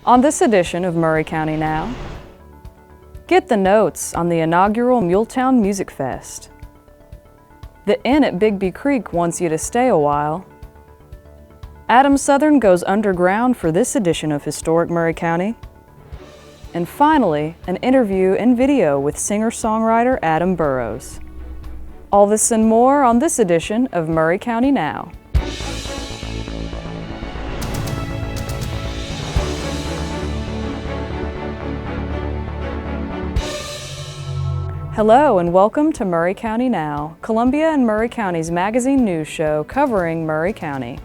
On this edition of Maury County Now, get the notes on the inaugural Muletown Musicfest. The Inn at Bigby Creek wants you to stay a while. Adam Southern goes underground for this edition of Historic Maury County. And finally, an interview and video with singer-songwriter Adam Burrows. All this and more on this edition of Maury County Now. Hello and welcome to Maury County Now, Columbia and Maury County's magazine news show covering Maury County.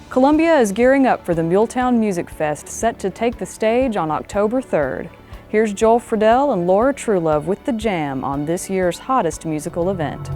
Columbia is gearing up for the Muletown Musicfest set to take the stage on October 3rd. Here's Joel Friedel and Laura Truelove with the jam on this year's hottest musical event.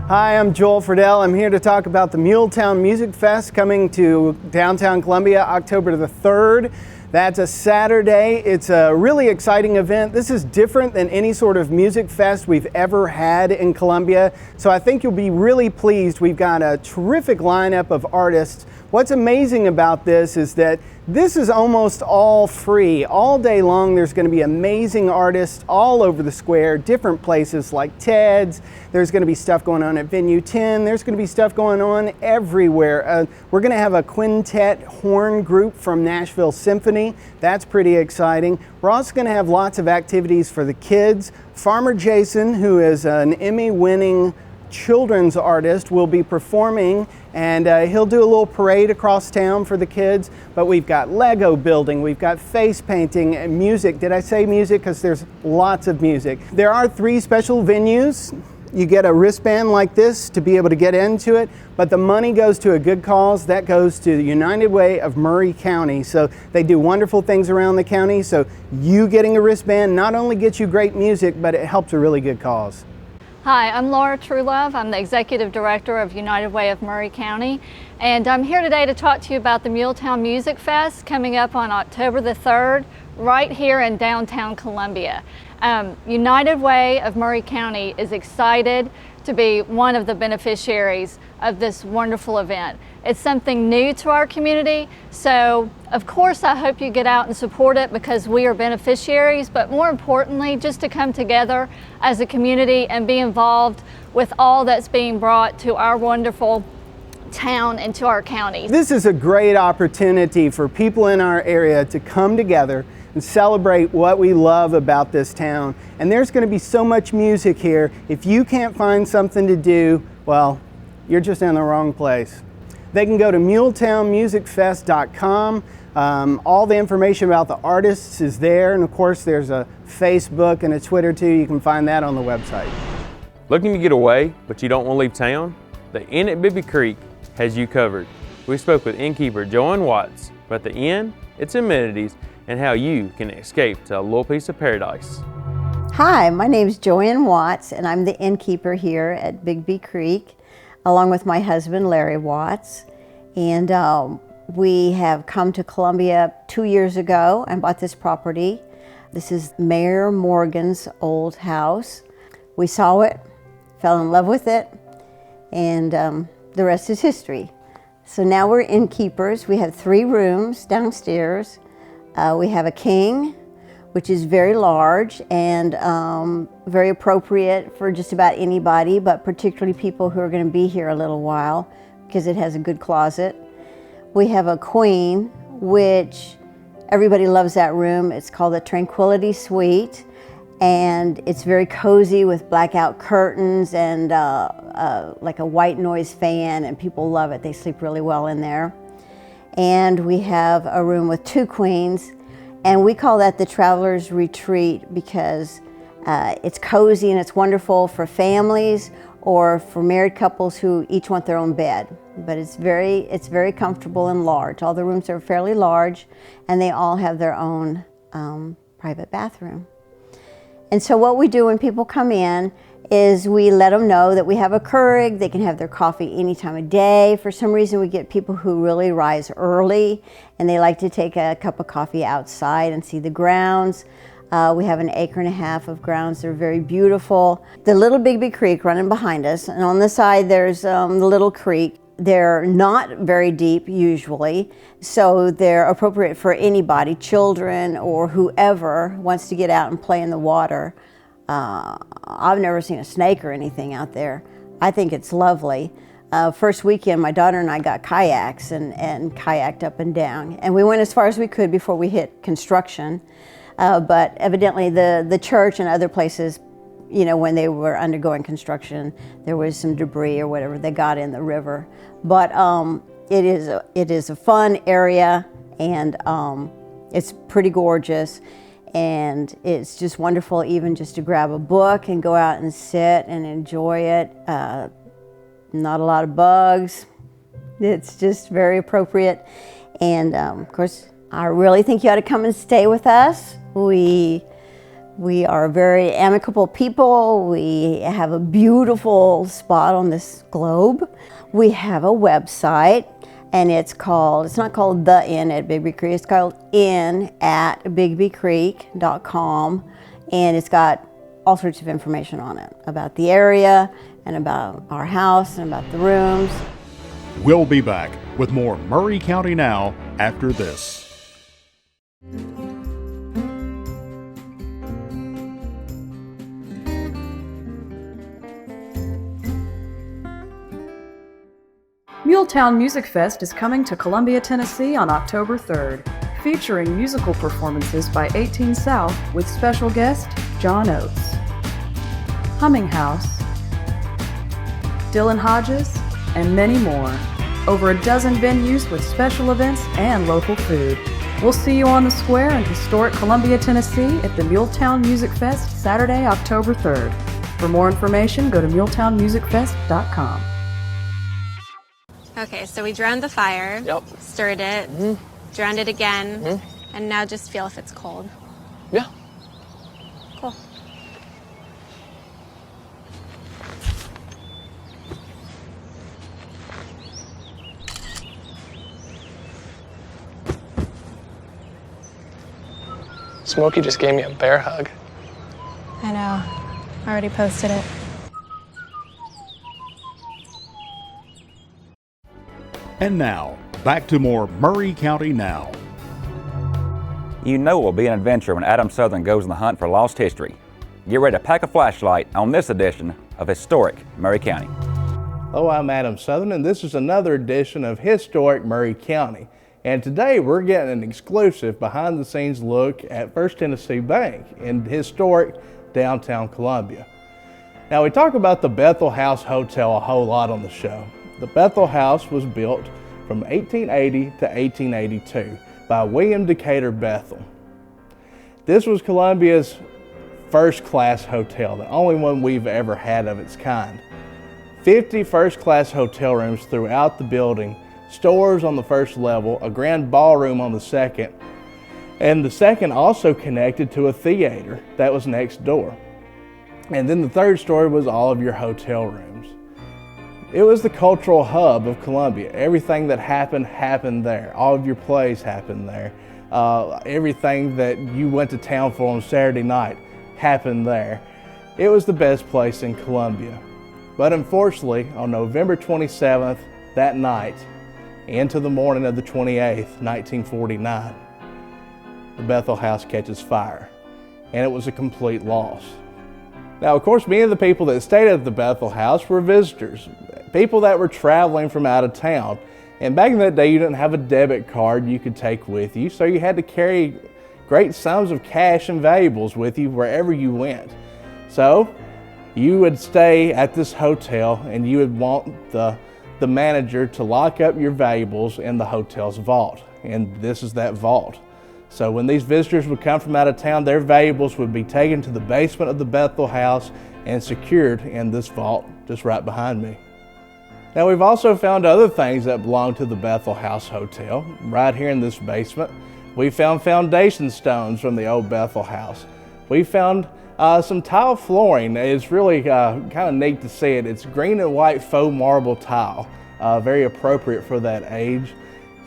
Hi, I'm Joel Friedel. I'm here to talk about the Muletown Musicfest coming to downtown Columbia October the 3rd. That's a Saturday. It's a really exciting event. This is different than any sort of music fest we've ever had in Columbia, so I think you'll be really pleased. We've got a terrific lineup of artists. What's amazing about this is that this is almost all free. All day long there's going to be amazing artists all over the square, different places like Ted's. There's going to be stuff going on at Venue 10. There's going to be stuff going on everywhere. We're going to have a quintet horn group from Nashville Symphony. That's pretty exciting. We're also going to have lots of activities for the kids. Farmer Jason, who is an Emmy-winning children's artist, will be performing, and he'll do a little parade across town for the kids. But we've got Lego building, we've got face painting and music. Did I say music? Because there's lots of music. There are 3 special venues. You get a wristband like this to be able to get into it, but the money goes to a good cause. That goes to the United Way of Maury County. So they do wonderful things around the county. So you getting a wristband not only gets you great music, but it helps a really good cause. Hi, I'm Laura Truelove. I'm the Executive Director of United Way of Maury County, and I'm here today to talk to you about the Muletown Musicfest coming up on October the 3rd, right here in downtown Columbia. United Way of Maury County is excited to be one of the beneficiaries of this wonderful event. It's something new to our community, so of course I hope you get out and support it because we are beneficiaries, but more importantly, just to come together as a community and be involved with all that's being brought to our wonderful town and to our county. This is a great opportunity for people in our area to come together and celebrate what we love about this town. And there's going to be so much music here. If you can't find something to do, well, you're just in the wrong place. They can go to muletownmusicfest.com. All the information about the artists is there, and of course there's a Facebook and a Twitter too. You can find that on the website. Looking to get away, but you don't want to leave town? The Inn at Bigby Creek has you covered. We spoke with innkeeper Joanne Watts about the inn, its amenities, and how you can escape to a little piece of paradise. Hi, my name is Joanne Watts, and I'm the innkeeper here at Bigby Creek, along with my husband, Larry Watts. And we have come to Columbia 2 years ago and bought this property. This is Mayor Morgan's old house. We saw it, fell in love with it, and the rest is history. So now we're innkeepers. We have 3 rooms downstairs. We have a king, which is very large and very appropriate for just about anybody, but particularly people who are going to be here a little while because it has a good closet. We have a queen, which everybody loves that room. It's called the Tranquility Suite, and it's very cozy with blackout curtains and like a white noise fan, and people love it. They sleep really well in there. And we have a room with 2 queens, and we call that the Traveler's Retreat because it's cozy and it's wonderful for families or for married couples who each want their own bed. But it's very comfortable and large. All the rooms are fairly large, and they all have their own private bathroom. And so what we do when people come in is we let them know that we have a Keurig. They can have their coffee any time of day. For some reason, we get people who really rise early and they like to take a cup of coffee outside and see the grounds. We have 1.5 acres of grounds. They're very beautiful. The little Bigby Creek running behind us, and on the side there's the little creek. They're not very deep usually, so they're appropriate for anybody, children or whoever wants to get out and play in the water. I've never seen a snake or anything out there. I think it's lovely. First weekend, my daughter and I got kayaks and kayaked up and down. And we went as far as we could before we hit construction. But evidently the church and other places, you know, when they were undergoing construction, there was some debris or whatever they got in the river. But it is a fun area, and it's pretty gorgeous. And it's just wonderful even just to grab a book and go out and sit and enjoy it. Not a lot of bugs. It's just very appropriate. And of course, I really think you ought to come and stay with us. We are very amicable people. We have a beautiful spot on this globe. We have a website, and it's not called The Inn at Bigby Creek, it's called Inn at BigbyCreek.com, and it's got all sorts of information on it about the area and about our house and about the rooms. We'll be back with more Maury County Now after this. Muletown Musicfest is coming to Columbia, Tennessee on October 3rd, featuring musical performances by 18 South with special guest John Oates, Humming House, Dylan Hodges, and many more. Over a dozen venues with special events and local food. We'll see you on the square in historic Columbia, Tennessee at the Muletown Musicfest Saturday, October 3rd. For more information, go to muletownmusicfest.com. Okay, so we drowned the fire, stirred it, drowned it again, and now just feel if it's cold. Yeah. Cool. Smokey just gave me a bear hug. I know. I already posted it. And now, back to more Maury County Now. You know it will be an adventure when Adam Southern goes on the hunt for lost history. Get ready to pack a flashlight on this edition of Historic Maury County. Hello, I'm Adam Southern, and this is another edition of Historic Maury County. And today we're getting an exclusive behind-the-scenes look at First Tennessee Bank in historic downtown Columbia. Now, we talk about the Bethel House Hotel a whole lot on the show. The Bethel House was built from 1880 to 1882 by William Decatur Bethel. This was Columbia's first-class hotel, the only one we've ever had of its kind. 50 first-class hotel rooms throughout the building, stores on the first level, a grand ballroom on the second, and the second also connected to a theater that was next door. And then the third story was all of your hotel rooms. It was the cultural hub of Columbia. Everything that happened there. All of your plays happened there. Everything that you went to town for on Saturday night happened there. It was the best place in Columbia. But unfortunately, on November 27th, that night, into the morning of the 28th, 1949, the Bethel House catches fire, and it was a complete loss. Now, of course, many of the people that stayed at the Bethel House were visitors, people that were traveling from out of town. And back in that day, you didn't have a debit card you could take with you, so you had to carry great sums of cash and valuables with you wherever you went. So you would stay at this hotel, and you would want the manager to lock up your valuables in the hotel's vault. And this is that vault. So when these visitors would come from out of town, their valuables would be taken to the basement of the Bethel House and secured in this vault just right behind me. Now, we've also found other things that belong to the Bethel House Hotel. Right here in this basement, we found foundation stones from the old Bethel House. We found some tile flooring. It's really kind of neat to see it. It's green and white faux marble tile, very appropriate for that age,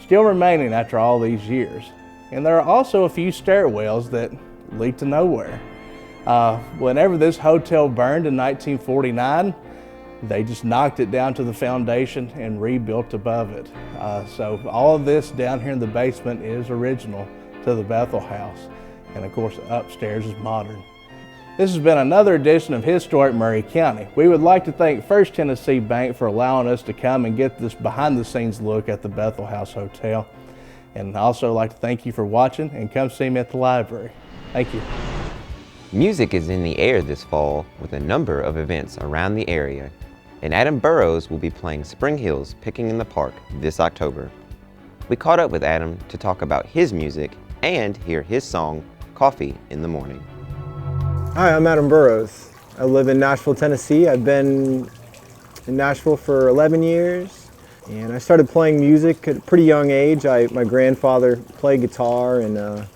still remaining after all these years. And there are also a few stairwells that lead to nowhere. Whenever this hotel burned in 1949, They just knocked it down to the foundation and rebuilt above it. So all of this down here in the basement is original to the Bethel House. And of course, upstairs is modern. This has been another edition of Historic Maury County. We would like to thank First Tennessee Bank for allowing us to come and get this behind the scenes look at the Bethel House Hotel. And I'd also like to thank you for watching, and come see me at the library. Thank you. Music is in the air this fall with a number of events around the area, and Adam Burrows will be playing Spring Hill's Picking in the Park this October. We caught up with Adam to talk about his music and hear his song, Coffee in the Morning. Hi, I'm Adam Burrows. I live in Nashville, Tennessee. I've been in Nashville for 11 years, and I started playing music at a pretty young age. My grandfather played guitar and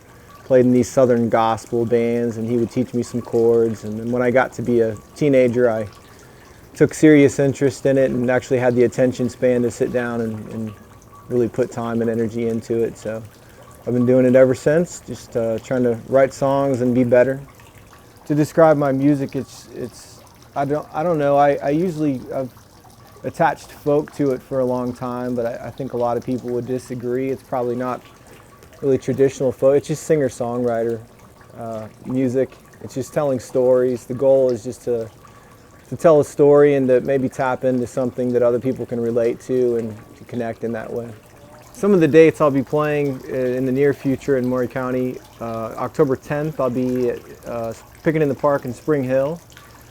played in these southern gospel bands, and he would teach me some chords. And then when I got to be a teenager, I took serious interest in it and actually had the attention span to sit down and really put time and energy into it. So I've been doing it ever since, just trying to write songs and be better. To describe my music, I don't know. I've attached folk to it for a long time, but I think a lot of people would disagree. It's probably not really traditional folk. It's just singer-songwriter music. It's just telling stories. The goal is just to tell a story and to maybe tap into something that other people can relate to and to connect in that way. Some of the dates I'll be playing in the near future in Maury County, October 10th I'll be at Picking in the Park in Spring Hill,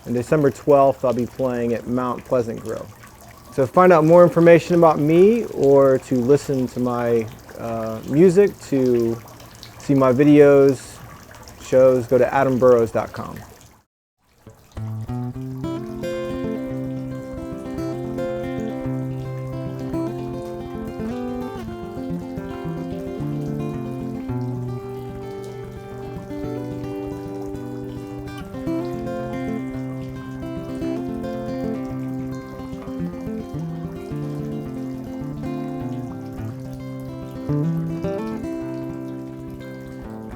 and December 12th I'll be playing at Mount Pleasant Grove. So to find out more information about me or to listen to my music, to see my videos, shows, go to adamburrows.com.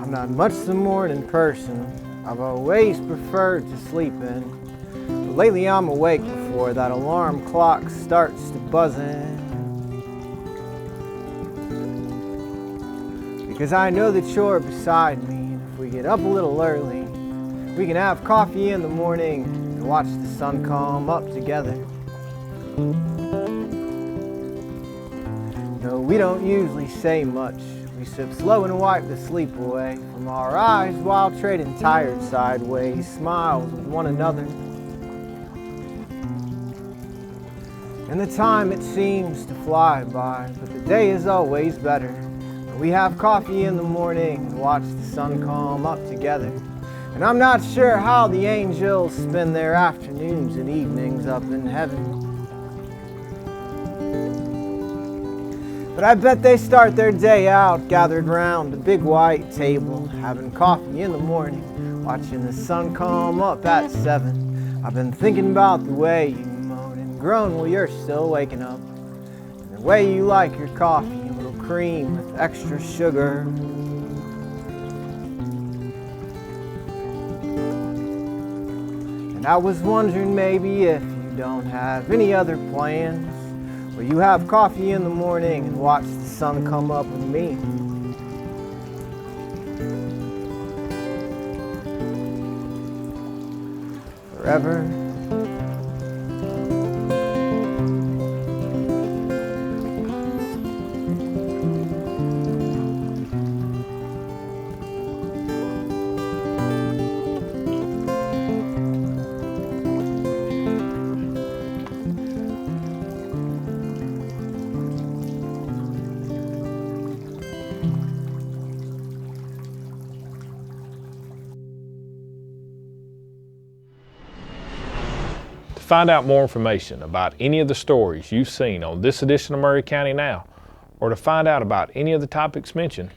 I'm not much the morning person. I've always preferred to sleep in. But lately I'm awake before that alarm clock starts to buzzing. Because I know that you're beside me, and if we get up a little early, we can have coffee in the morning and watch the sun come up together. No, we don't usually say much. We sip slow and wipe the sleep away from our eyes while trading tired sideways smiles with one another. And the time it seems to fly by, but the day is always better. We have coffee in the morning and watch the sun come up together. And I'm not sure how the angels spend their afternoons and evenings up in heaven. But I bet they start their day out gathered round a big white table, having coffee in the morning, watching the sun come up at 7. I've been thinking about the way you moan and groan while you're still waking up, and the way you like your coffee, a little cream with extra sugar. And I was wondering maybe if you don't have any other plans, will you have coffee in the morning and watch the sun come up with me? Forever. To find out more information about any of the stories you've seen on this edition of Maury County Now, or to find out about any of the topics mentioned,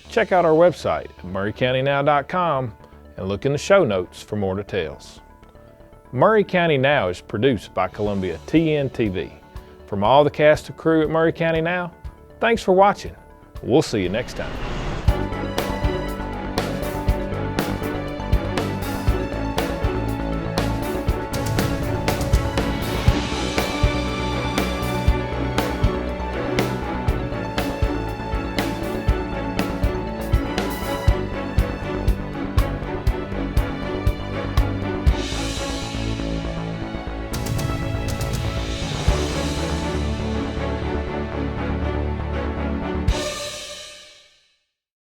check out our website at maurycountynow.com and look in the show notes for more details. Maury County Now is produced by Columbia TNTV. From all the cast and crew at Maury County Now, thanks for watching. We'll see you next time.